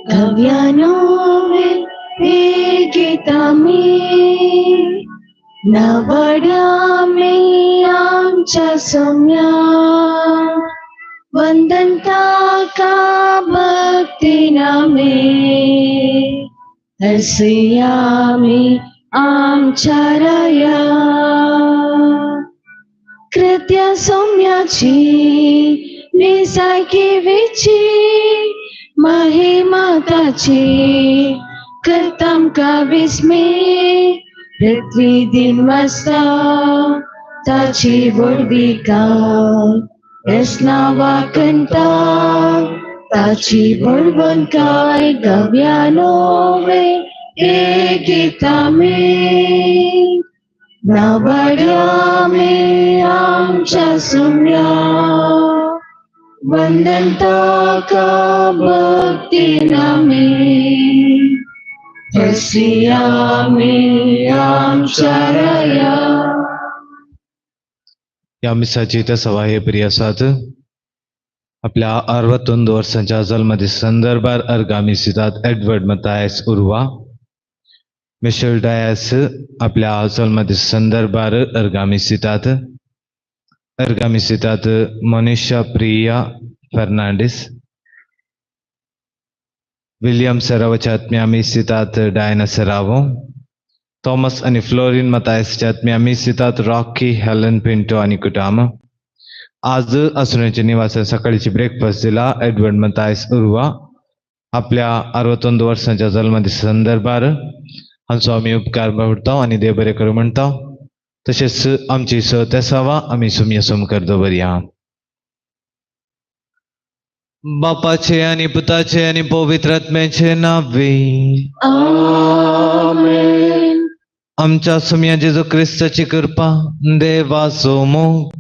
गव्यानोवे गीतामी नवड्यामे आमच्या सौम्या वंदनता का भक्ती नामे हसयामी आमच्या राया कृत्य सौम्याची निसाकी विची महिमाताची करताम का विस्मय पृथ्वी दिन मस्ता ताची बोलबिका यसना वाकंता ताची बोलबन काय गव्यानोवे गीतामे नवड्यामे आमच्या सौम्या वंदनता का भक्ती नामे हसयामी आमच्या राया. या मिसाची सभा हे प्रिय आसात. आपल्या 61 वर्सांच्या जल्मादी संदर्भार अर्गामी सितात एडवर्ड मतायस उर्वा मिशेल डायस आपल्या जल्मादी संदर्भार अर्गामी सितात मनीषा प्रिया फर्नांडिस विलियम सरावच्या आत्म्यामी सितात डायना सरावो थॉमस आणि फ्लोरिन मतायसच्या आत्म्यामी सितात रॉकी हेलन पिंटो आणि कुटाम. आज असुरांच्या निवासात सकाळीची ब्रेकफास्ट दिला एडवर्ड मतायस उर्वा आपल्या 61 वर्सांच्या जल्मादी संदर्भार हांचो आमी उपकार करता आणि देव बरें करूं म्हणटा. तशेंच आमची सत आसावा आमी सुमया सोम करतो बरया. बापाचे आणि पुताचे आणि पवित्र आत्म्याचे नावे आमेन. आमच्या सुमया जेजू ख्रिस्ताची कृपा देवाचो मोग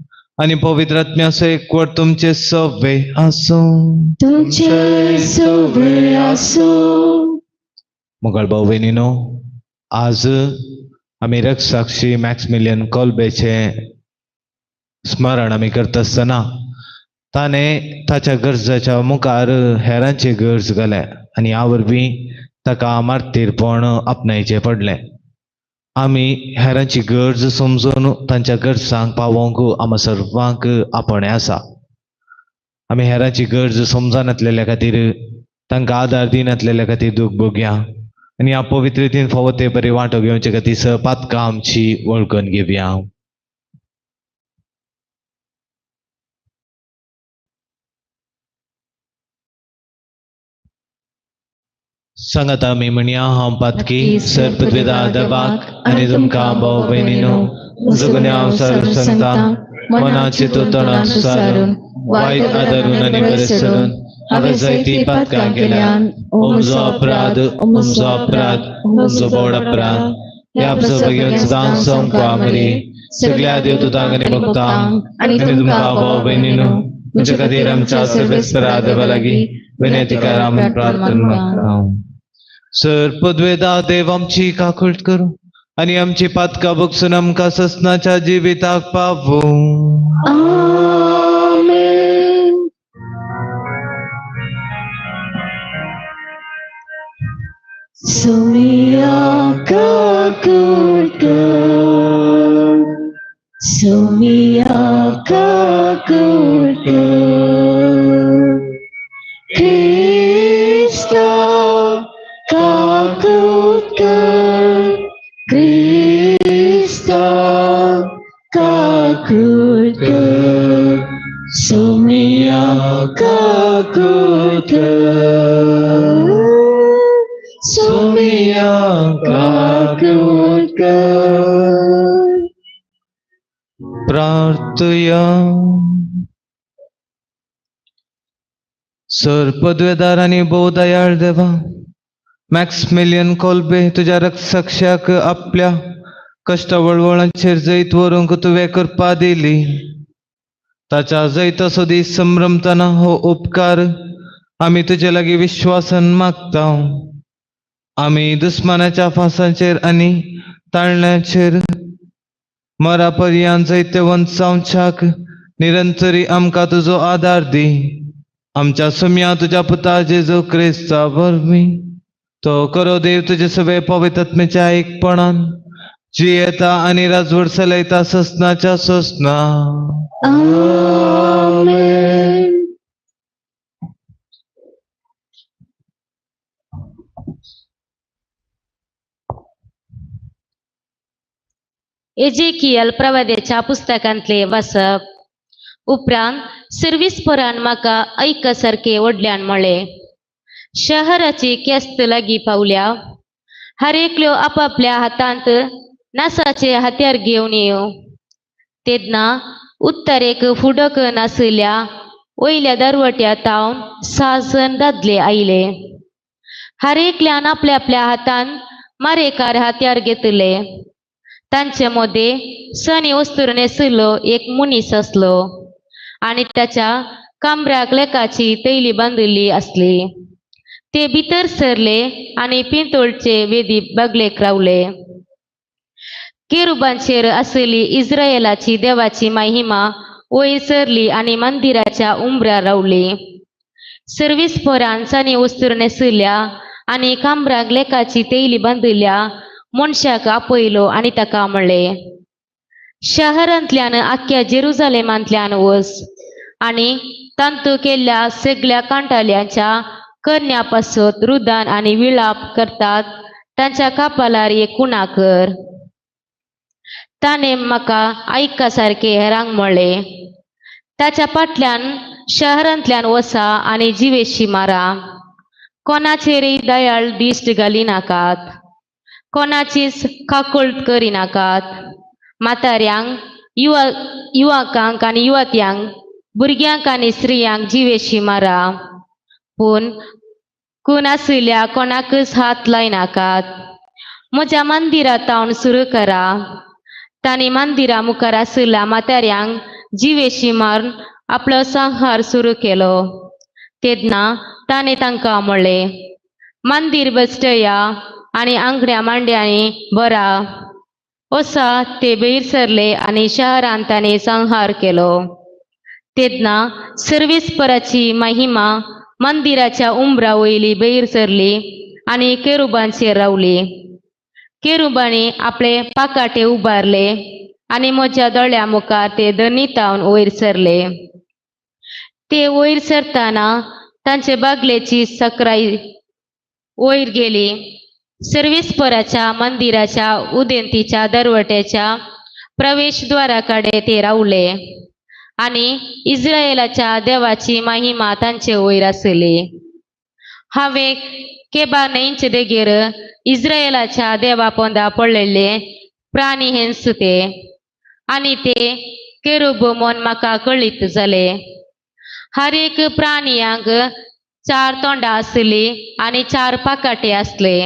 आणि पवित्र आत्म्याचो एकवट तुमचे सवे आसो. तुमचे सोबे आसो. मोगाळ भाऊ बहिणीनो, आज आम्ही रक्षसाक्षी मॅक्समिलियन कॉल्बेचे स्मरण आम्ही करत असताना ताने ताच्या गरजेच्या मुखार हेरांची गरज घाले आणि ह्या वरवीं ताका मार्तीरपण आपणायचे पडले. आमी हेरांची गरज समजून तांच्या गरजांक पावोवंक आम्हा सर्वांक आपणे आसा. आमी हेरांची गरज समजनासलेल्या खातीर तांकां आदार दिनासलेल्या खातीर दूख भोगया आणि ह्या पवित्र रितीन फावो ते बरे वांटो घेवचे खातीर सपातकां आमची वळखून घेवया. सांगात आमी म्हणया हांव पातकी सर्पद्वेदा दबाक आनी तुमकां भाव भयणीनो म्हजो गुन्यांव हांव सारून सांगता. मनाचे तो तोंडात सुसारून वायट आदारून आनी बरें सरून हांवें जायतीं पातकां केल्यान ओ म्हजो अपराध म्हजो बोड अपराध. ह्या घेवन सदां सोमका मरी सगळ्या देवदूतांक आनी भक्तांक आनी तुमकां भाव भयणीनो म्हजे खातीर आमच्या सर्वेस्परा देवा लागीं विनंती आमी प्रार्थना करता. सर्पद्वेदा देव आमची काकूट करूं आणि आमची पातकां भोगसून आमकां ससनाच्या जिविताक पावो. आमेन. सुमिया काकूट कर, सुमिया काकूट कर. ख्रिस्ता काकूट कर, ख्रिस्ता काकूट कर. सुमिया काकूट कर, सुमिया काकूट कर. प्रार्थया. सर्पद्वेदार आणि बोधयाळ देवा, मॅक्समिलियन कॉल्बे तुझ्या रक्षसाक्षाक आपल्या कष्टा वळवळांचेर जैत व्हरूंक तुवें कृपा दिली. ताच्या जैताचो दीस संभ्रमतना हो उपकार आमी तुजे लागीं विश्वासान मागता. आमी दुस्मानाच्या फासांचेर आनी ताळण्याचेर मरा पर्यंत जायते वंचावच्याक निरंतरी आमकां तुजो आदार दी. आमच्या सम्या तुझ्या पुता जेजू ख्रिस्ता वरवी तो करो देव तुझे सगळे पवित्रात्म्याच्या एकपणान जी येता आणि राजवट चलयता ससनाच्या ससना. आमेन. एजेकियल प्रवाद्याच्या पुस्तकांतले वाचप. उपरांत सर्विसपरान म्हाका ऐकसारखे वडल्यान म्हळे, शहराची केस्त लागी पावल्या. हर एकल्यो आपापल्या हातांत नासाचे हात्यार घेवन येव. तेदना उत्तरेक फुडक नासल्या वयल्या दरवट्या तावन 6 जण दादले आयले. हर एकल्यान आपल्या आपल्या हातान मारेकार हात्यार घेतले. तांचे मध्ये सनी वस्त्र नेसलो एक मनीस असलो आणि त्याच्या कांबऱ्याक लेकाची तैली बांधिल्ली असली. ते भितर सरले आणि पिंतोळचे वेदी बागलेक रावले. केरुबांचेर असली इस्रायेलाची देवाची महिमा वयर सरली आणि मंदिराच्या उंबऱ्यार रावली. सर्विसपरान सनी वस्त्र नेसल्या आणि कांबऱ्याक लेकाची तैली बांधिल्ल्या मनशाक आपयलो आणि ताका म्हणले, शहरांतल्यान आख्या जेरुजालेमांतल्यान वस आणि तांतू केल्ल्या सगळ्या कांटाल्यांच्या कन्या पासत रुदान आणि विलाप करतात तांच्या कपालार एक कुणा कर. ताणे म्हाका ऐकासारखे हेरांक म्हणले, ताच्या फाटल्यान शहरांतल्यान वसा आणि जिवेशी मारा. कोणाचेरय दयाळ दिश्ट घाली नाकात. कोणाचीच खाकोळ करी नाकात. म्हाताऱ्यांक युवकांक आणि युवत्यांक भुरग्यांक आणि स्त्रियांक जिवेशी मारा. पूण कोण आसल्या कोणाकच हात लाय नाकात. म्हज्या मंदिरात तावन सुरू करा. तांणी मंदिरा मुखार आसल्या म्हाताऱ्यांक जिवेशी मारून आपलो संहार सुरू केलो. तेदना ताणें तांकां म्हणले, मंदिर बसटया आणि आंगड्या मांड्यांनी भरा. ओसा ते भायर सरले आणि शहरांत ताणें संहार केलो. तेदना सर्विसपराची महिमा मंदिराच्या उंबरा वयली भायर सरली आणि केरुबांचेर रावली. केरुबांनी आपले पाकाटे उबारले आणि म्हज्या दोळ्या मुखार ते दनितावन वयर सरले. ते वयर सरताना तांचे बागलेची सकराई वयर गेली. सर्विसपराच्या मंदिराच्या उदेंतीच्या दरवट्याच्या प्रवेशद्वाराकडे ते रावले आणि इस्रायेलाच्या देवाची महिमा तांचे वयर आसली. हांवें केबानेंच देगेर इस्रायेलाच्या देवा पोंदा पडलेले प्राणी हेंस ते आणि ते केरूब म्हूण म्हाका कळीत जाले. हर एक प्राणियांक 4 तोंडां आसली आणि 4 पाकाटे आसले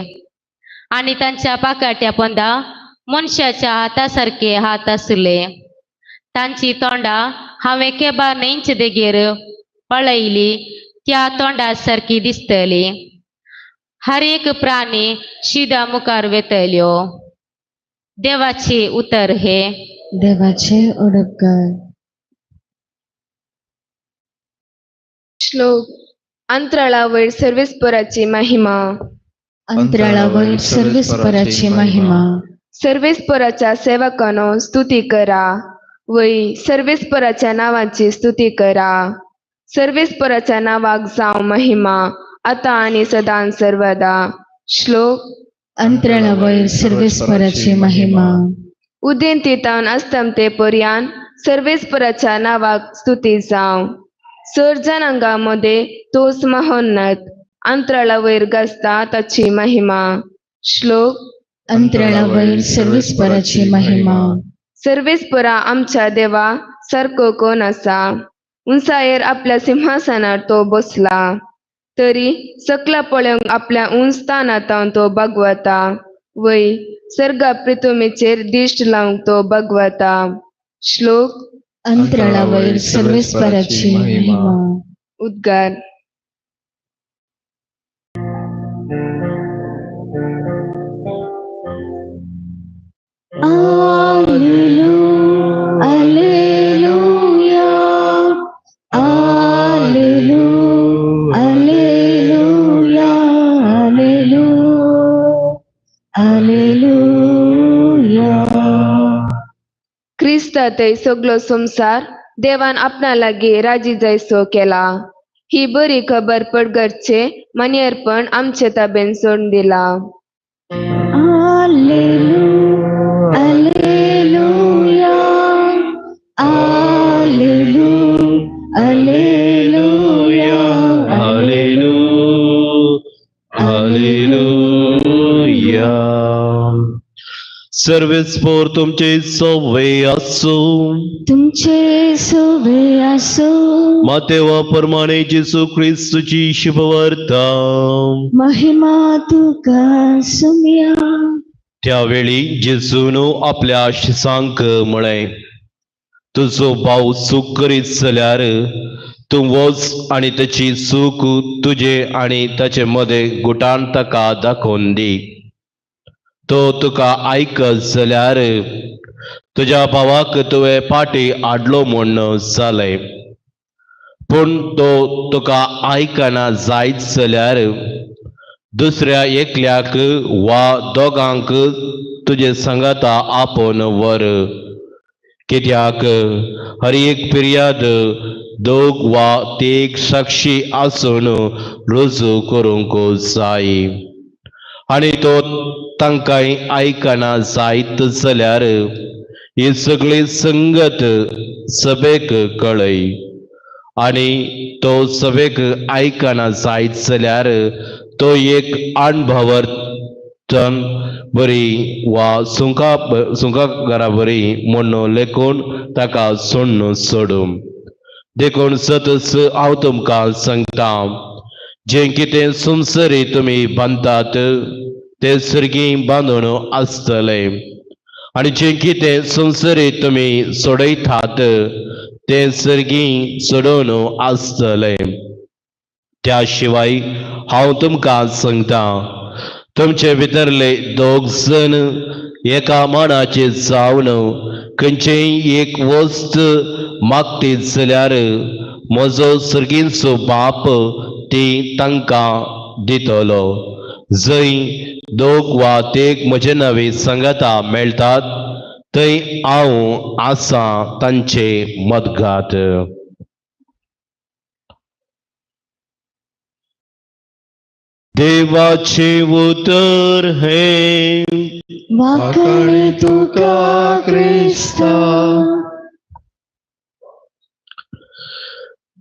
आणि तांच्या पाकाट्या पोंदा मनशाच्या हातासारखे हात आसले. तांची तोंडां हांवें केबानेंच देगेर पळयली त्या तोंडा सारकी दिसतली. हर एक प्राणी शिदा मुखार वेतल्यो. देवाचे उतर हे. देवाचे उडपकार. श्लोक. अंतराळा वयर सर्विसपराची महिमा. अंतराळावर सर्विसपराची महिमा. सर्विसपराच्या सेवकानो स्तुती करा. वै सर्विसपराच्या नावाची स्तुती करा. सर्विसपराच्या नावाक जाव महिमा आता आणि सदां सर्वदा. श्लोक. अंतराळावर सर्विसपराची महिमा. उदेंतीतावन अस्तमते पर्यान सर्विसपराच्या नावाक स्तुती जाव. सर्जनांगामध्ये तोच महोन्नत. अंतराळावयर गाजता ताची महिमा. श्लोक. अंतराळावर सर्विसपराची महिमा. सर्विसपरा आमच्या देवा सारको कोण असा. उंचायेर आपल्या सिंहासनार तो बसला. तरी सकला पळोवंक आपल्या उंच स्थानांत तो भगवता. वै सर्गा पृथ्वीचेर दिश्ट लावंक तो भगवता. श्लोक. अंतराळावर सर्विसपराची महिमा. उद्गार. Alleluia, alleluia, alleluia. आमचा ते सगळो संसार देवान आपणा लागी राजी जायसो केला. ही बरी खबर पडगरचे मनियरपण आमचे ताबेन सोडून दिला. Alleluia, Alleluia, Alleluia, hallelujah. सर्वेस्पोर तुमचे सोवे असो. तुमचे सोबे असो. मातेवा प्रमाणे जेसू ख्रिस्तची शुभवार्ता. महिमा तुका सुम्या. त्यावेळी जेजून आपल्या शिसांक म्हळे, तुझो भाव सूख करीत जाल्यार तू वच आनी ताची सूख तुझे आनी ताचे मदें गुटान ताका दाखोवन दी. तो तुका आयकत जाल्यार तुज्या भावाक तुवें फाटी हाडलो म्हूण जालें. पूण तो तुका आयकना जायत जाल्यार दुसऱ्या एकल्याक वा दोगांक तुजे संगता आपोवन व्हर. कित्याक हर एक पिर्याद दोग वा तीग साक्षी आसून रुजू करूंक जाय. आनी तो तांकांय आयकना जायत जाल्यार ही सगळी संगत सभेक कळय. आनी तो सभेक आयकना जायत जाल्यार तो एक अणभवर्तन बरी वा सुंका बरी म्हूण लेखून ताका सोडून सोडूं. देखून सतत हांव तुमकां सांगता, जें कितें संवसारी तुमी बांदतात तें सर्गी बांदून आसतलें, आनी जें कितें संवसारी तुमी सोडयतात तें सर्गी सोडून आसतलें. त्या शिवाय हांव तुमकां सांगता, तुमचे भितरले दोग जण एका मानाचे जावन खंयचेय एक वस्त मागतीत जाल्यार म्हजो सर्गीचो बाप ती तांकां दितलो. जंय दोग वा तीग म्हजे नवे संगता मेळटात थंय हांव आसां तांचे मदगांत. देवाचे उतर हे वाकणे तुका क्रिस्ता.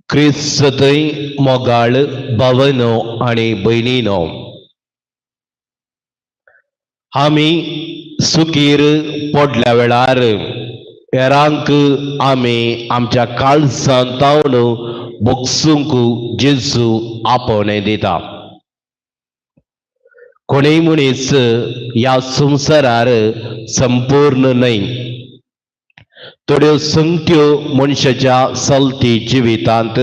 क्रिस्तय मोगाळ भावनो आनी भयणीनो, आमी सुखीर पडल्या वेळार हेरांक आमी आमच्या काळजांतावन भोगसूंक जेजू आपोवणें दिता. कोणीय मनीस ह्या संवसारार संपूर्ण न्हय. थोड्यो संगत्यो मनशाच्या चलती जिवितांत,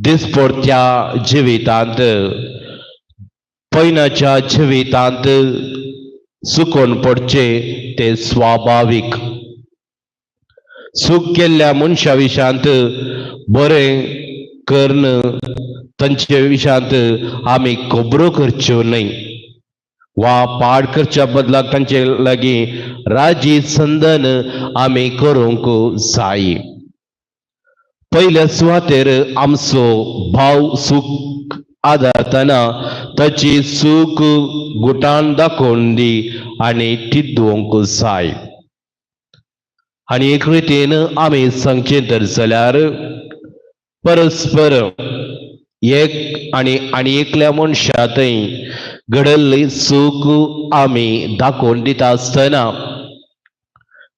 दिसपट्ट्या जिवितांत, पैनाच्या जिवितांत सुकोवन पडचे ते स्वाभाविक. सूख केल्ल्या मनशा विशांत बरें कर्ण तांचे विशांत आमी खबरो करच्यो न्हय वा पाड करच्या बदलाक तांचे लागीं राजी संदन आमी करूंक जाय. पयल्या सुवातेर आमचो भाव सूख आदारतना ताची सूख गुटान दाखोवन दी आनी तिदोवंक जाय. आनी एक रितीन आमी सांगचें तर जाल्यार परस्पर एक आनी एकल्या मनशांतय घडल्ली सूख आमी दाखोवन दिता आसतना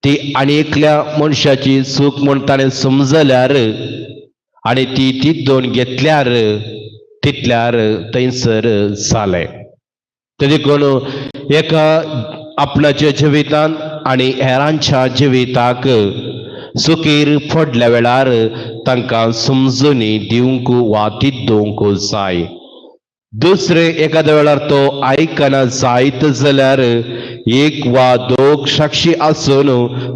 ती आनी एकल्या मनशाची सूख म्हूण ताणें समजल्यार आनी ती तिदोवन घेतल्यार तितल्यार थंयसर जालें. देखून एका आपणाच्या जिवितांत आनी हेरांच्या जिविताक सुखीर पडल्या वेळार तांकां समजुनी दिवंक वा तिदोवंक जाय. दुसरे एखाद्या वेळार तो आयकना जायत जाल्यार एक वा दोग साक्षी आसून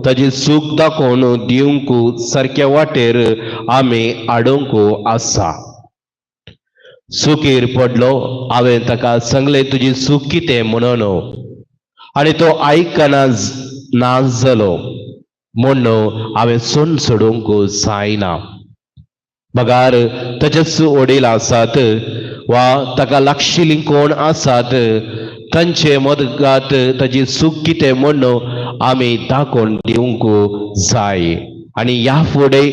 ताची सूख दाखोवन दिवंक सारक्या वाटेर आमी हाडूंक आसा. सुखीर पडलो, हांवें ताका सांगलें तुजी सूख कितें म्हणून, आनी तो आयकना ना जालो. म्हणून हांवें सोन सोडूंक जायना. मगार ताचेच वडील आसात वा ताका लागशिल्लीं कोण आसात तांचे मदगात ताची सूख कितें म्हणून आमी दाखोवन दिवंक जाय. आनी ह्या फुडें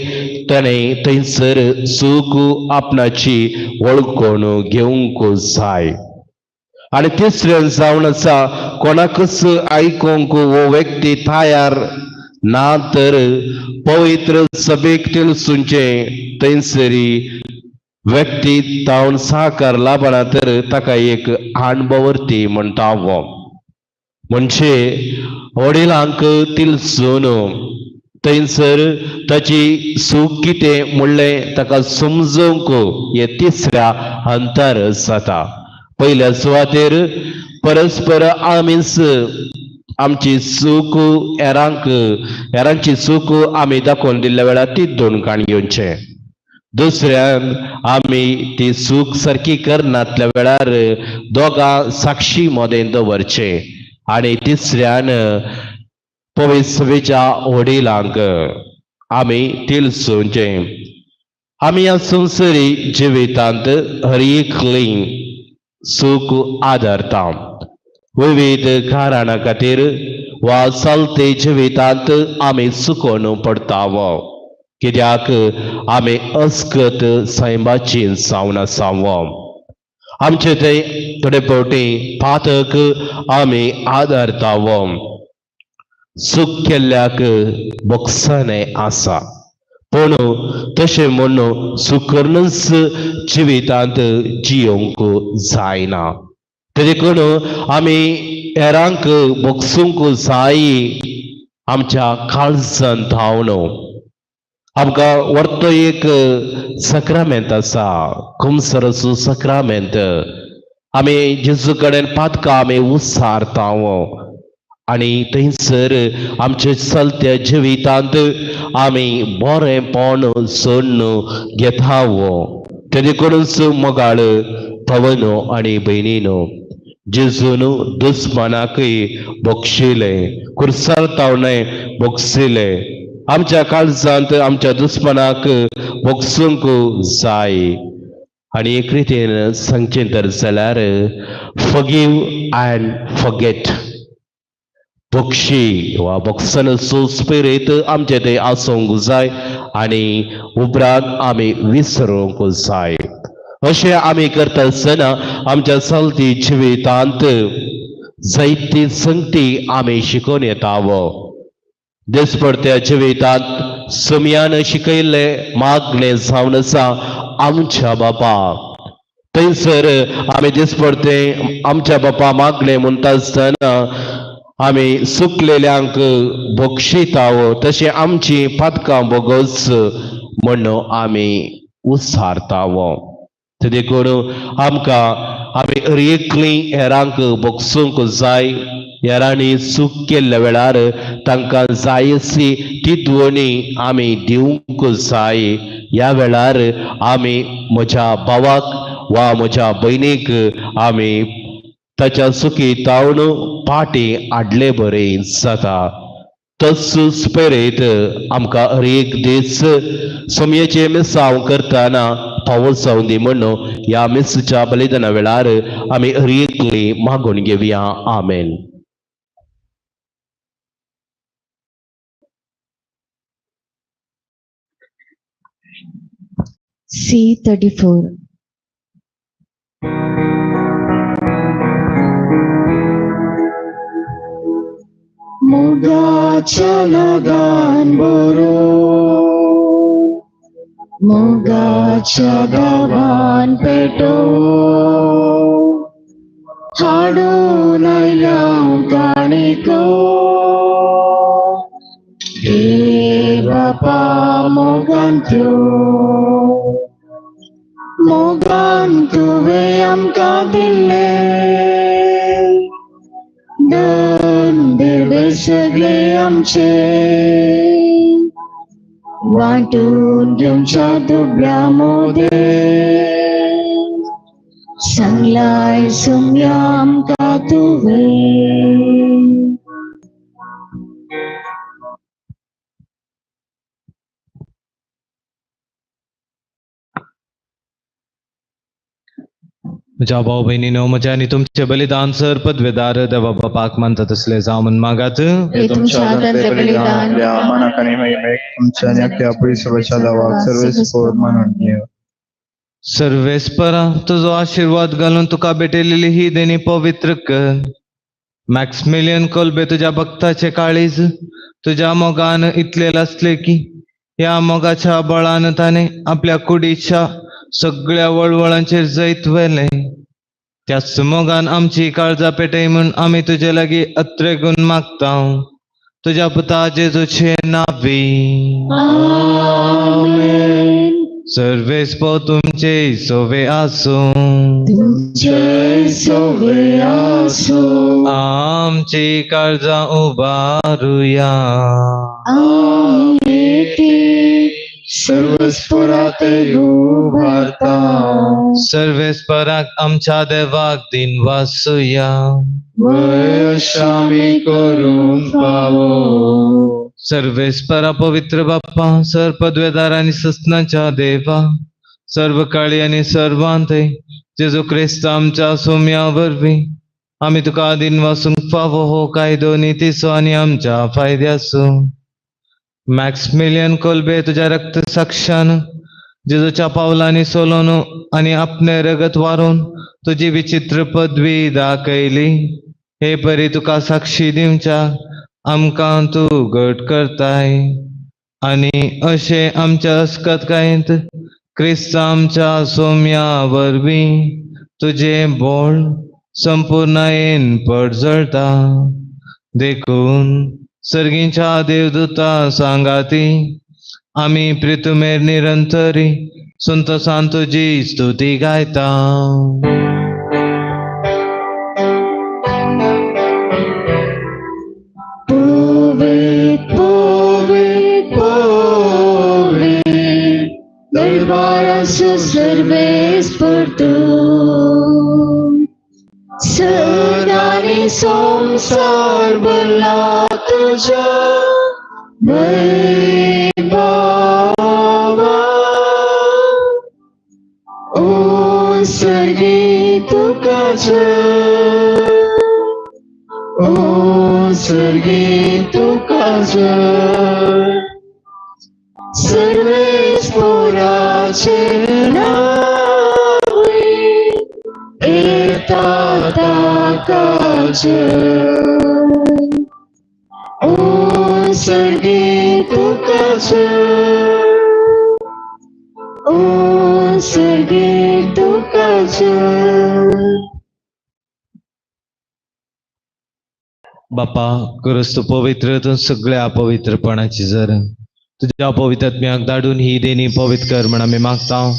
ताणें थंयसर सूख आपणाची वळखून घेवंक जाय. आनी तिसरें जावन आसा, कोणाकच आयकूंक वो व्यक्ती तयार ना तर पवित्र सभेक तिलसूंचे थंयसरी व्यक्ती तावन साकार लाभना तर ताका एक अणभवर्ती म्हणटा वो. म्हणजे वडिलांक तिलसून थंयसर ताची सूख कितें म्हणलें ताका समजूंक हे तिसऱ्या अंतर जाता. पयल्या सुवातेर परस्पर आमीच आमची सूख हेरांची सूख आमी दाखोवन दिल्ल्या वेळार ती दोनकाण घेवचें. दुसऱ्यान आमी ती सूख सारकी करनातल्या वेळार दोगां साक्षी मोदें दवरचे. आनी तिसऱ्यान पवित्र सभेच्या वडिलांक आमी तिलसूंचे. आमी ह्या संवसारी जिवितांत हर एकलीं सूख आदारता. विविध कारणां खातीर वा चलते जिवितांत आमी सुकोन पडटावो. कित्याक आमी अस्कत सैमाची जावन आसावो. आमचे थंय थोडे फावटी पातक आमी आदारतावो. सूख केल्ल्याक बोगसणें आसा, पूण तशें म्हणून सुकर्नच जिवितांत जियोंक जायना. देखून आमी हेरांक बोगसूंक जाय. आमच्या काळजांत धांवन आमकां व्हरतो एक सक्रामेंत आसा, कुमसरसो सक्रामेंत. आमी जेजू कडेन पातकां आमी उसारतावो आनी थंयसर आमच्या चलत्या जिवितांत आमी बरेंपण सोडून घेतावो. ते देखूनच मोगाळ पवनो आनी भयणीनो, जेजून दुस्मानाकय बक्षिलें, कुर्सार तावणें बक्षिलें. आमच्या काळजांत आमच्या दुस्मानाक बक्षूंक जाय. आनी एक रितीन सांगचें तर जाल्यार फॉरगिव अँड फॉरगेट. बक्षी वा बक्षणचो स्पिरीट आमचे थंय आसूंक जाय आनी उपरांत आमी विसरूंक जाय. अशें आमी करता आसतना आमच्या चलती जिवितांत जायती संगती आमी शिकून येतावो. दिसपडत्या जिवितांत सुमयान शिकयल्लें मागणें जावन आसा आमच्या बापा. थंयसर आमी दिसपडतें आमच्या बापा मागणें म्हणटा आसतना आमी सुकलेल्यांक बक्षितावो. तशें आमची पातकां बोगोस म्हणून आमी उसारतावो. देखून आमकां आमी हर एकलीं हेरांक बक्षूंक जाय. हेरांनी सूख केल्ल्या वेळार तांकां जाय अशी ती दुवणी आमी दिवंक जाय. ह्या वेळार आमी म्हज्या भावाक वा म्हज्या भयणीक आमी ताच्या सुखी तावन पाटी हाडले बरें जाता. तस स्पिरीट आमकां हर एक दीस सोमयेचे मिसांव करतना फावो जावं दी म्हणून ह्या मिसच्या बलिदाना वेळार आमी हर एकलीं मागून घेवया. आमेन. C34. मोगाच्या लगान बरो, मोगाच्या गावान पेटो, हाडून आयल्या काणिको, हे बापा मोगान त्यो, मोगान तुवें आमकां दिल्ले, दन देवे सगळे आमचे, वाटून घेवच्या दुबळ्या मोदे, सांगलाय सोम्या आमकां तुवें. म्हज्या भाऊ बहिणीनो, म्हजे आनी तुमचे बलिदान सर पदवेदार देवा बापाक मानता तसले जावन मागात. हे तुमच्या हातांतले बलिदान आपल्या मनाक आणि महिमेक तुमच्या आणि अख्ख्या पुरीसभेच्या देवाक सर्वेस्पोर म्हणून घेव. सर्वेस्परा तुझो आशीर्वाद घालून तुका भेटलेली ही देणी पवित्र कर. मॅक्समिलियन कोलबे तुझ्या भक्ताचे काळीज तुझ्या मोगान इतलेले असले की या मोगाच्या बळान ताने आपल्या कुडीच्या सगळ्या वळवळांचेर जैत वेले. त्याच मोगान आमची काळजा पेटय म्हूण आम्ही तुझे लागीं अत्रेगून मागता, तुझ्या पुता जेजूचे नावी. आमेन. सर्वेस्पो तुमचे सोवे आसो, तुमचे सोवे आसो. आमची काळजा उबारुया. आम्ही ते सर्वस्परात उभारता. सर्वेस्पराक आमच्या देवाक दिन वासूया. वयशामी करून पावो. सर्वेस्परा पवित्र बाप्पा, सर पदवेदार आणि ससनाच्या देवा, सर्व काळी आणि सर्वांत जेजू ख्रिस्त आमच्या सोम्या वरवी आम्ही तुका दिन वासूंक फावो हो कायदो नितीचो आणि आमच्या फायद्याचो. मॅक्समिलियन कोलबे तुझ्या रक्त साक्षान जेजूच्या पावलांनी सोलोन आणि आपणे रगत वारून तुझी विचित्र पदवी दाखयली. हे परी तुका साक्षी दिवच्या आमकां तू घट करताय आणि अशे आमच्या अस्कतकायेंत क्रिस्त आमच्या सोम्या वरवी तुझे बोळ संपूर्णयेन पडजळता. देखून सर्गींच्या देवदूता सांगाती आम्ही प्रितुमेर निरंतरी संतोषान तुझी स्तुती गायता. Povet, povet, povet, dărbaras serves por tu. Sădani somsar băla tuja, băi baba. O sărgi tu cață, o sărgi tu cață, सर्वेस्पोराचे नावे एताता काचे. ओ सर्गी तुकाचे, ओ सर्गी तुकाचे. बापा, खरंच तू पवित्र, तू सगळ्या अपवित्रपणाची जर तुझ्या पवित्रात्म्याक धाडून ही देणी पवित्र कर म्हण आम्ही मागता.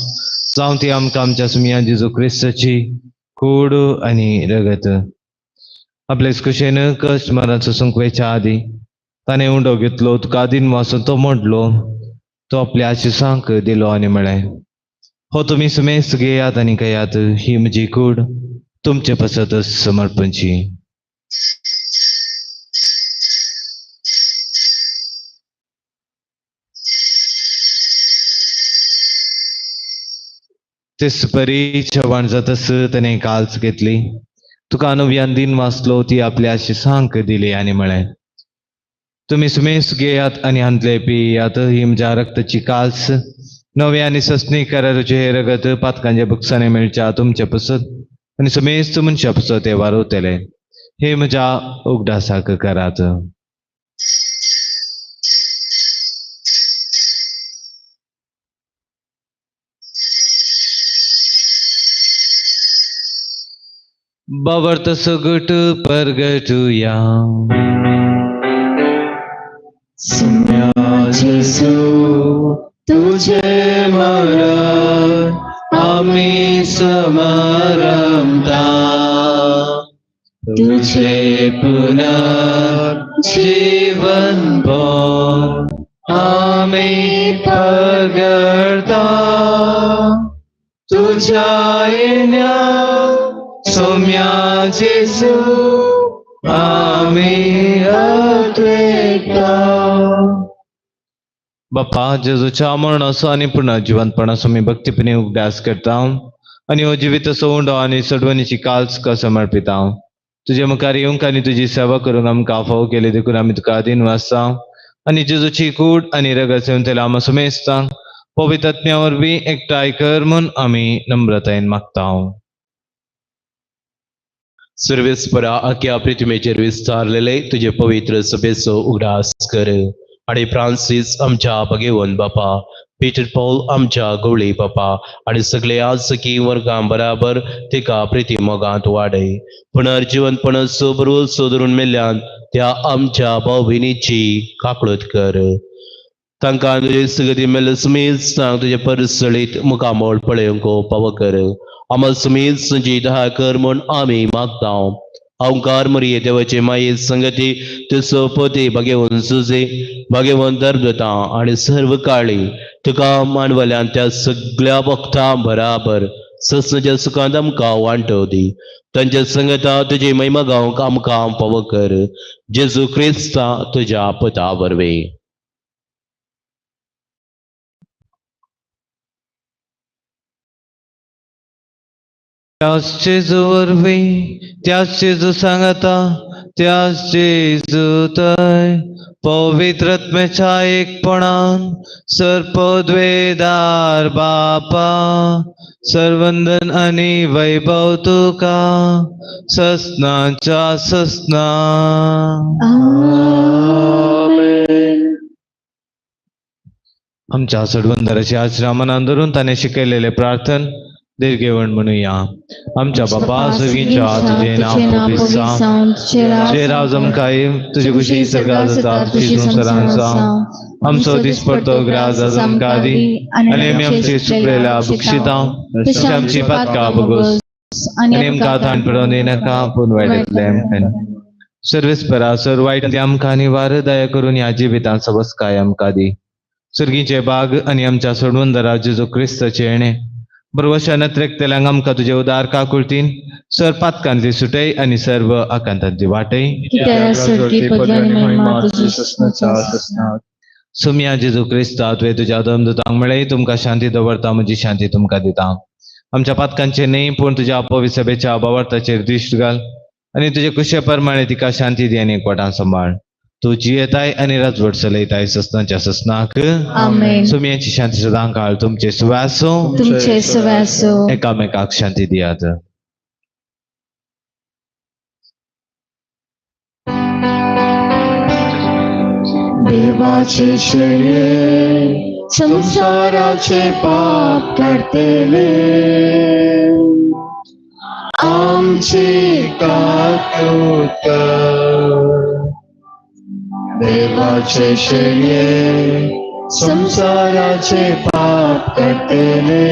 जावं ती आमकां आमच्या सुमिया जेजू क्रिस्ताची कूड आणि रगत. आपलेच कुशेन कश्ट मराचो सुंकवेच्या आधी ताणें उंडो घेतलो, तुका आदीन वाचून तो म्हणलो, तो आपल्या आशिसांक दिलो आनी म्हळें, हो तुम्ही सुमेस घेयात आनी कयात, ही म्हजी कूड तुमचे पसत समर्पणची. तेच परी छवाण जातस त्याने काल्च घेतली, तुका नव्यान दिन वाचलो, ती आपल्या आशिसांक दिली आनी म्हळें, तुम्ही सुमेस घेयात आनी हांतले पियात, ही म्हज्या रक्ताची काल्स नव्यानी ससनी कराराचे हे रगत पातकांच्या बुक्साने मेळच्या तुमचे पसत आनी सुमेस मनशा पसत ते वारोतले. हे म्हज्या उगडासाक करात. बावर्त सगट परगटुया. जेसू तुझे मरण आम्ही समरमता, तुझे पुनर्जीवन भोग आम्ही परगटता. तुझ्या येण्या सोम्या जेसू आम्ही अद्वैता. बाप्पा, जेजूच्या मरणाचो आनी पुनर्जीवनपणाचो मी भक्तीपणे उपदेश करता. आणि हो जिवीत सोंड आणि सडवणीची काल्स का समर्पित हांव तुजे मुखार येवंक आनी तुजी सेवा करूंक आमकां फावो केले देखून आमी तुका आदीन वाचता आनी जेजूची कूड आनी रगत सेवन तेला आमी सुमेस्ता पवित्र आत्म्या वरवीं एकठांय कर म्हूण आमी नम्रतायेन मागता. सर्वेस्परा आख्या पृथ्वीचेर विस्तारलेले तुझे पवित्र सभेचो उगडास कर आणि फ्रांसीस आमच्या भगेवन बापा, पीटर पॉल आमच्या गवळी बापा आणि सगळे आजकी वर्गां बराबर तिका प्रिती मोगांत वाडय. पुनर्जीवनपण सोबरून सोदरून मेल्ल्यान त्या आमच्या भाव भयणीची काकळत कर. तांकां तुजे सगळी मेल समीस तुजे परसळीत मुखामोळ पळयोंक पाव कर. आम्हा समीस संजीत हा कर म्हूण आमी मागता. अवकार मरिये देवाचे माये संगती तुजो पोते भगेवन सुजे भगेवन दर्दता आणि सर्व काळी तुका मानवल्यान त्या सगळ्या भक्तां बराबर ससनाच्या सुखांत आमकां वांटो दी. तांच्या संगता तुजी महिमा गावंक आमकां फावो कर. जेजू क्रिस्ता तुज्या पुता वरवीं. त्याच जेजू वरवीं त्याच जेजू सांगता त्याच जेजू थंय पवित्र आत्म्याच्या एकपणान सर्पद्वेदार बापा सर्वंदन आनी वैभव तुका ससनाच्या ससना. आमच्या सडवंदराची आश्रमानान धरून ताणें शिकयलेले प्रार्थन देवगेवण म्हणूया. आमच्या बापा सगळींच्या तुझे नाव पवित्र जावं. तुझे राव जमकाय तुझी खुशी सर्गात जाता तुझी संसारांत जावं. आमचो दिसपडतो ग्रास जमका दी आनी आमी आमची सुकलेल्या भुक्षिता तशी आमची पातकां भोगोस आनी आमकां ताण पडोवन दिनाका पूण वायटांतल्यान सर्वेस्परा सर वायट आमकां निवार दया करून ह्या जिवितांत सबस काय आमकां दी. सर्गीचे बाग आनी आमच्या सोडवंदरा जेजू क्रिस्ताचे येणे बरोवशा नत्रेकतेल्यांक आमकां तुजे उदार काकुळतीन सर पातकांतली सुटय आनी सर्व आकांतांतली वाटय. सुम्या जेजू क्रिस्ता तुवें तुज्या दमदुतांक मेळय तुमकां शांती दवरता म्हजी शांती तुमकां दिता. आमच्या पातकांचे न्हय पूण तुज्या पवित्र सभेच्या भावार्थाचेर दिश्ट घाल आनी तुजे कुशे प्रमाणे तिका शांती दी आनी एकवटान सांबाळ. तू जियेताय आनी राजवट चलयताय ससनाच्या ससनाक. सुमयाची शांती सदां काळ तुमचे सुवासो एकामेकाक शांती दियात. देवाचे शेळे संसाराचे पाप करतेले आमची काकूत. देवाचे शेळे संसाराचे पाप करतेले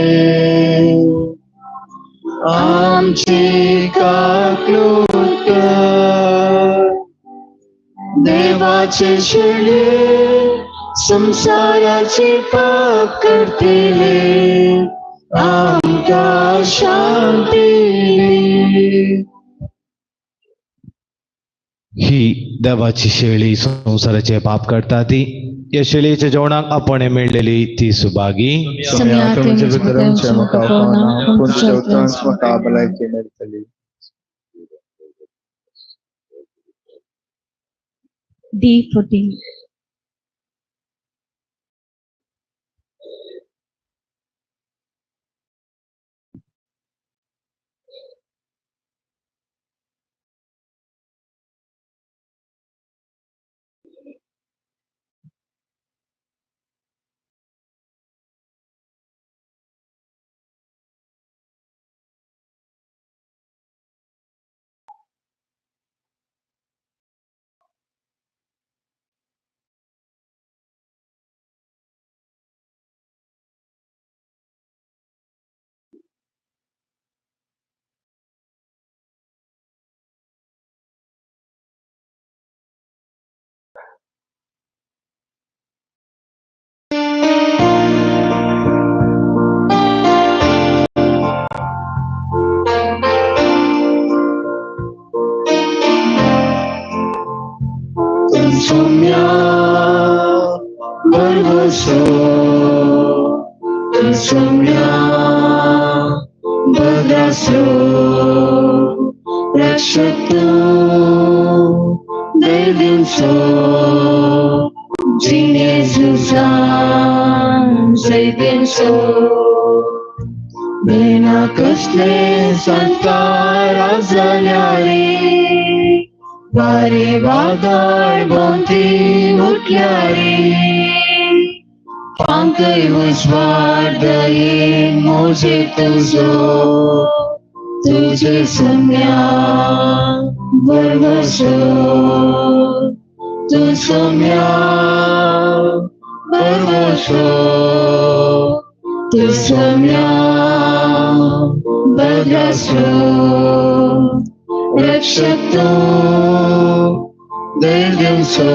आमची काकूत. देवाचे शेळे संसाराचे पाप करतेले आमकां शांती. ही देवाची शेळी संसाराचे पाप करता ती या शेळीच्या जेवणाक आपण मेळलेली ती Subhagi. D14. Insomnia, nervoso, insomnia, भद्रासो रक्षक तू दैदिवसो जिने सुसान जैदिवसो बेना कसले संस्कार जाल्यारे वारे वादळ भोवती उठल्यारे पांकय उजवाड दयेन मोजे तुझो तुझे सम्या बरवसो तू सम्या बरवसो तू सम्या भद्रासो रक्षक तू दैदिवसो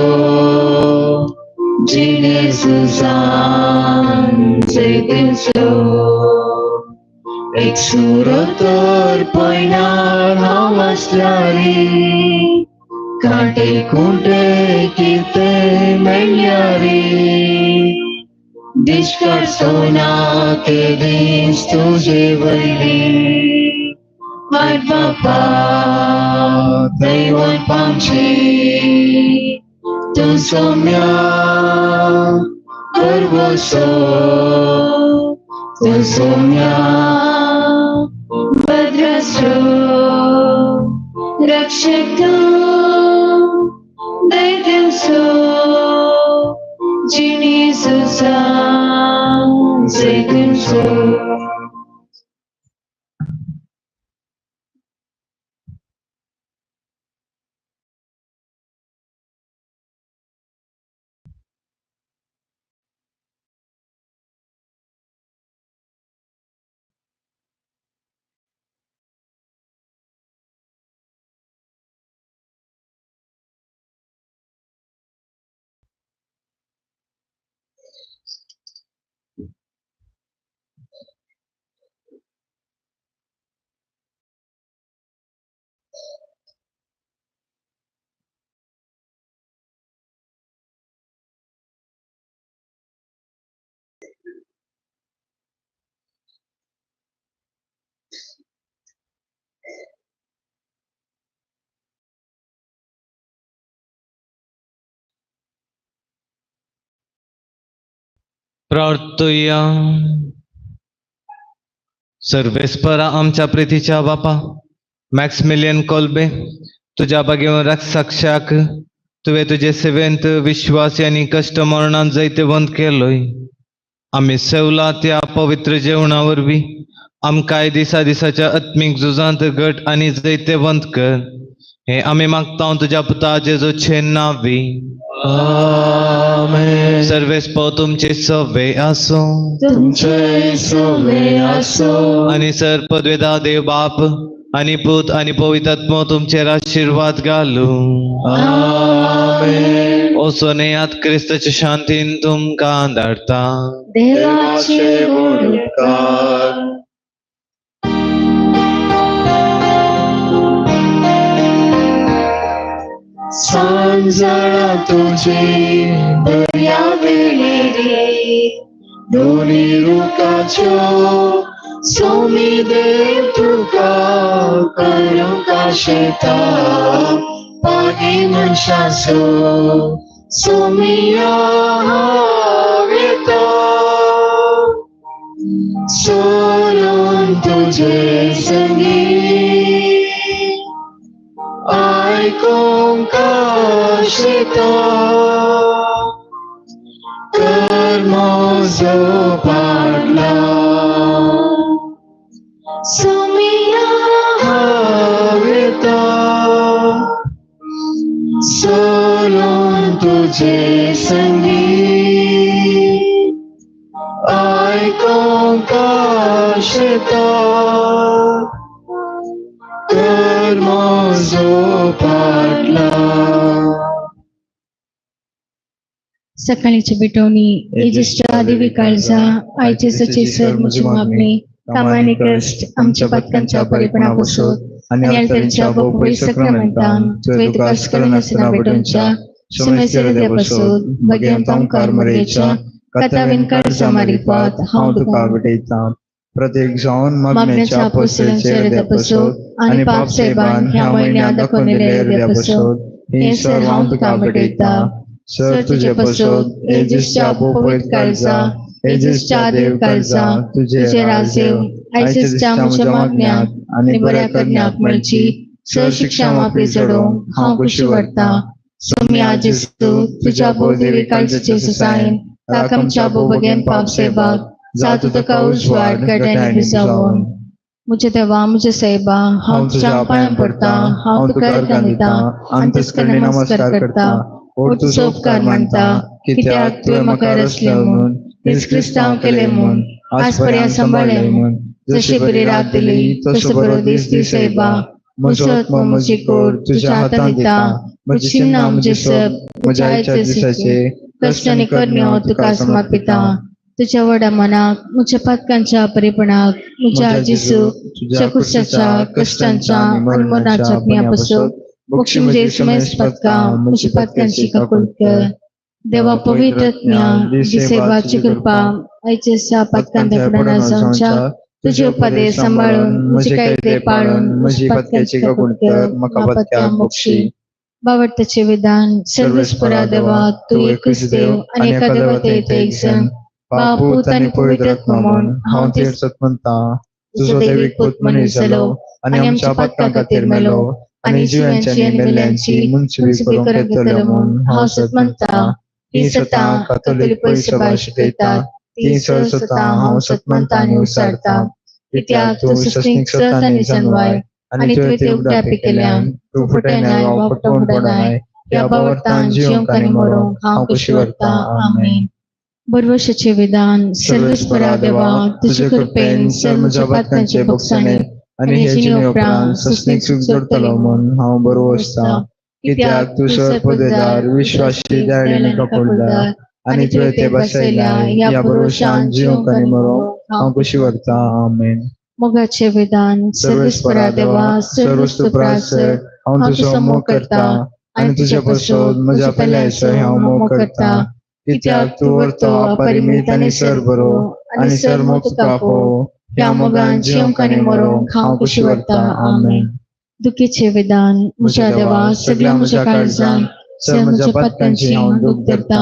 जिने सुसान जैदिवसो एक सुरतर पैनार हांव आसल्यारी कांटे खुंटे किते मेळ्ळ्यारी दिश्कार सोना के दीस तुझे वयली वाट बापा दैवत पामची तू सम्या गर्वसो तू सम्या भद्रासो रक्षक तू दैदिवसो जिने सुसान जैदिवसो प्रार्थूया. सर्वेस्परा आमच्या प्रीतीच्या बापा मॅक्समिलियन कोल्बे तुझ्या बागेवर रक्षाक तुवे तुझे सेवेंत विश्वास यांनी कष्ट मरणात जैतेवंत केलोय. आम्ही सेवला त्या पवित्र जेवणावर बी आमकांय दिसा दिसाच्या आत्मिक झुजांत घट आणि जैतेवंत कर. हे आम्ही मागता तुझ्या पुता जेजूचे नावी. आमेन. सर्वेस्प तुमचे सवे असो तुमचे सवे असो आणि सर्पद्वेदा देव बाप आणि पूत आणि पवित्रात्मा तुमचेर आशीर्वाद घालू. आमेन. ओ सोनेयात क्रिस्ताच्या शांतीन तुमकां धाडता. देवाचे उपकार. सांजळा तुझी बऱ्या वेळेरे दोन्ही रुखाच्यो सोमी देव तुका करूंका शेता पागी मनशाचो सोमिया वेता सोडून तुझे संगीत आयकोंक आशेता कर म्हजो पाडला सोमिया हावेता सोडून तुझे संगीत आयकोंक आशेता कर म्हजो पाडला. सकाळीची बिटवणी इजिष्ट आदिवी काळजा आयचे सचे सर मुझी मागणी कामाने कष्ट आमच्या पत्कांच्या परिपणापासून आणि अल्टरच्या बहुपरी सक्रामेंतान त्वेत कष्ट करण्यासना बिटोंच्या शुमेसर देपासून भगवंतां कारमरेच्या कथाविन काळजा मारिपात हांव तुका आवडयता. प्रत्येक जाऊन मागण्याच्या मागण्याच्या अपोस्तलांच्या अपोस्तलांचे हृदयापासून आणि पापसाहेबान ह्या महिन्यात दाखवलेल्या हृदयापासून हे सर हांव तुका आवडयता. सर तुझे पासून एजिसच्या पवित्र काळजा एजिसच्या देव काळजा तुझे राजेव आयसिसच्या म्हज्या मागण्यात आनी बऱ्या करण्याक मेळची सर शिक्षा माफी चडोवंक हांव खुशी वाडटा. सोमी आजिस्तू तुझ्या भोवदेवी काळजाचे सुसायन ताका आमच्या भोवगेन पापसेबाक जातू तुका उजवाड गड्यानी भिसावून. मुझे देवा मुझे साहेबा हांव तुझ्या पांयां पडटा हांव तुका अर्घ्य दिता अंतस्करणी नमस्कार करता. ओर तुजो उपकार मानता कित्याक तुवें म्हाका रचले म्हूण हेच क्रिस्तांव केले म्हूण आज पर्यंत सांबाळले म्हूण जशी बरी रात दिली तसो बरो दीस दी साहेबा. म्हजो आत्मा म्हजी कोर तुज्या हातांत दिता म्हजी चिन्नां म्हजी सब म्हज्या आयच्या दिसाचे कश्ट आनी करणी हांव तुका समर्पिता. तुझ्या व्हडा मनाक म्हज्या पातकांच्या बरेपणाक म्हज्या जिसू तुझ्या कुशाच्या कश्टांच्या आनी मरणाच्या अपण्या पासून मोक्षी म्हजी समेस पातकां म्हजी पातकांची कबूल कर. देवा पवित्र आत्म्या दिसेवाची कृपा आयच्या पातकां देपणां जावच्या तुझे उपदेश सांबाळून म्हजे कायदे पाळून म्हजी पातकांची कबूल कर म्हाका पातकां मोक्षी. बावडताचे विधान सर्वेस्परा देवा तू एकच देव आनी एका देवतेत एक जण बाप पूत आनी पवित्र आत्मा म्हूण हांव तीर्थ म्हणटा. तुजो दैवीक पूत मनीस जालो आनी आमच्या पातकां खातीर मेलो आनी जिवांची आनी मेल्यांची मुंचवी करूंक येतलो म्हूण हांव सत म्हणटा. ती सतां कातोलीक पवित्र भास शिकयतात ती सर सतां हांव सत म्हणटा आनी उसारता. कित्याक तूं सस्तीक सत आनी जनवाय आनी तुवें ते उगडापी केल्यान तूं फुटयनाय वा फुटोवंक ह्या बावडटान जिवंक आनी मरोंक हांव खुशी वाडटा. आमेन. बरवशाचे विधान सर्वेस्परा देवा तुजे कृपेन सर म्हज्या पातकांचे भोगसाणे आनी हे जिणे उपरांत सस्तीक सुख जोडटलो म्हूण हांव बरो आसता. कित्याक तूं सर पदवेदार विश्वासी दयाळीन कपडदार आनी तुवें ते बसयल्या ह्या भरोशान जिवंक आनी मरोंक हांव खुशी वाडटा. आमेन. मोगाचे विधान सर्वेस्परा देवा सर्वस्तु प्रासर हांव तुजो मोग करता आनी तुजे पासून म्हज्या पेल्याचो हांव मोग करता. कित्याक तूं व्हरतो अपरिमीत आनी सर बरो आनी सर मोग तुका फोव ह्या मोगान जिवंक आनी मरोंक हांव खुशी वाडटा. आमेन. दुखीचे विधान म्हज्या देवा सगळ्या म्हज्या काळजान सर म्हज्या पातकांची हांव दूख धरता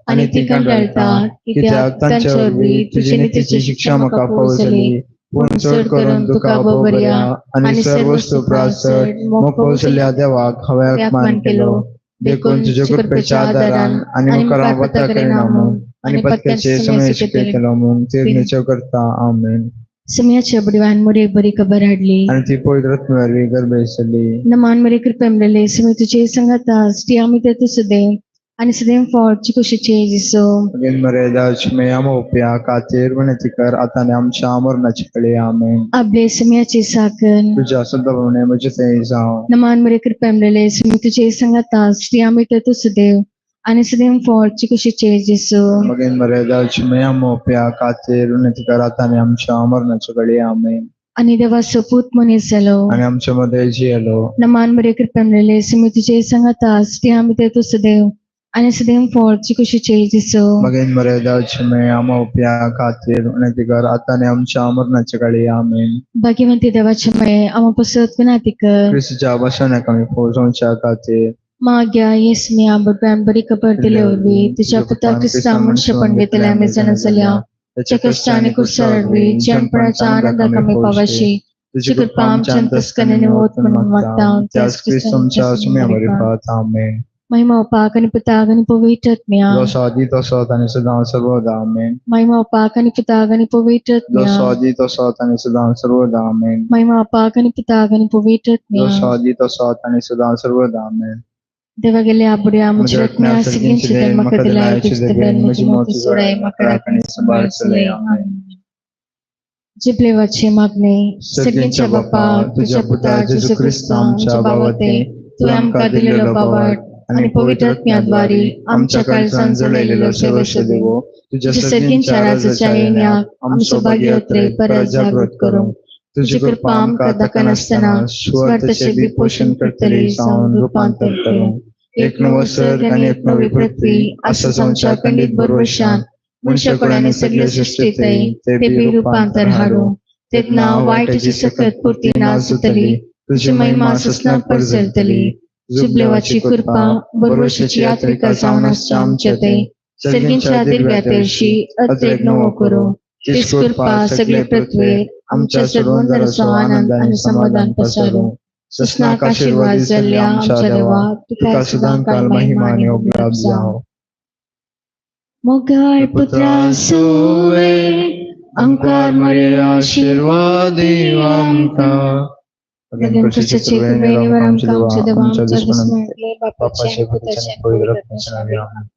आनी ती कंटाळटा. कित्याक तांचे वरवीं तुजी नितीची शिक्षा म्हाका फोव जाली पूण चड करून तुका बोबऱ्या आनी सर्व वस्तू प्रासर मोग कौशल्या देवाक हांवें अपमान केलो. देखून तुज्या कृपेच्या आदारान आनी मुखार वता करिना म्हूण आनी पत्क्याचे समय शिकयतलो म्हूण तिरणेच्यो करता. आमेन. समयाच्या बडवान मोरे बरी खबर हाडली आनी ती पवित्र आत्म्यावरवी गर्भेश जाली. नमान मरे कृपे मेळले समय तुजे संगाता स्टी आमी ते तू सदैव आनी सदैव फावटची कुशीचे जिसो मगेन मरे दाचमे आमोप्या खातीर विनंती कर आतां आनी आमच्या मरणाचे कळे. आमेन. आबले समयाची साकन तुज्या सदाप्रमाणे म्हजे ते जावं. नमान मरे कृपे मेळले समय तुजे संगाता स्टी आमी ते तू सदैव आनी सदैव फावटची कुशीचे जिसो मगेन मरे दाचमे आमोप्या खातीर विनंती कर आतां आनी आमच्या मरणाचे कळे. आमेन. आणि देवाचो पूत मनीस जालो आनी आमच्या मध्ये जियेलो. नमान मरे कृपे मेळले समय तुजे संगाता स्टी आमी ते तू सदैव आनी सदैव फावटची कुशीचे जिसो मगेन मरे दाचमे आमोप्या खातीर विनंती कर आतां आनी आमच्या मरणाचे कळे. आमेन. भाग्यवंती देवाचे मये आम पसत विनंती कर क्रिस्ताच्या वचनाक आमी पोहोचोवच्या खातीर माग्या येसम्या बडव्यान बरी खबर दिले वरवीं तुज्या पुता क्रिस्ता मनशापण घेतले आमी जाणा जाल्या त्याच्या कश्ट आनी कुसरडवी जनपणाच्या आनंदाक आमी पावाशी तुजी कृपा आमच्या अंतस्करणाने होत म्हणून मागता. त्याच क्रिस्तुमच्या सुम्यावरी पावत. आमेन. महिमा पाक आणि पिताग आणि पवित्र आत्म्या जसो आदी तसो आणि सदां सर्वदा. आमेन. महिमा पाक आणि पिताग आणि पवित्र आत्म्या जसो आदी तसो आणि सदां सर्वदा. आमेन. महिमा पाक आणि पिताग आणि पवित्र आत्म्या जसो आदी तसो आणि सदां सर्वदा. आमेन. देवा गेले आबुड्या म्हज्या रत्म्या सगळ्यांची देण म्हाका दिलाय तुझे देण म्हजी मोती सोडाय म्हाका राखणी सांबाळ चलय. जिबलेवाचे मागणे सगळ्यांच्या बापा तुझ्या पुता जेजू ख्रिस्त आमच्या बाबते तुवें आमकां दिलेलो बावट आणि पवित्र आत्म्याद्वारे आमच्या काळजान जळयलेलो सर्वस्व देवो तुझ्या सगळ्यांच्या राजाच्या येण्याक आमचो भाग्य उतरे परत जागृत करूंक तुझी कृपा आमकां दाखा नासतना स्वार्थाचे बी पोषण करतली जावन रूपांतर करूंक एक नवो सर्ग आनी एक नवी पृथ्वी असा जावच्या खंडीत बरवशान मनशाकुळांनी सगळे सृष्टीतय ते बी रूपांतर हाडूंक तेतना वाईटाची सकत पुरती नाचतली तुझी महिमा ससना परसरतली जुबलेवाची कृपा बरोशीची यात्रिका जावन आसच्या आमच्या ते सर्गींच्या दिव्या तेरशी अद्रेक नवो करू तीच कृपा सगळे पृथ्वीर आमच्या सर्वंदरसो आनंद आणि समाधान पसारू ससनाक आशीर्वाद जाल्ल्या आमच्या देवा तुका सदांकाळ महिमा आणि उपकार जावो मोगाळ पुत्रा सोवे आमकां मरे आशीर्वाद दिव आमकां आमच्या देवा आमच्या दुश्मनांतले बापाचे पुत्राचे पवित्र आत्म्याचे नावे आमेन.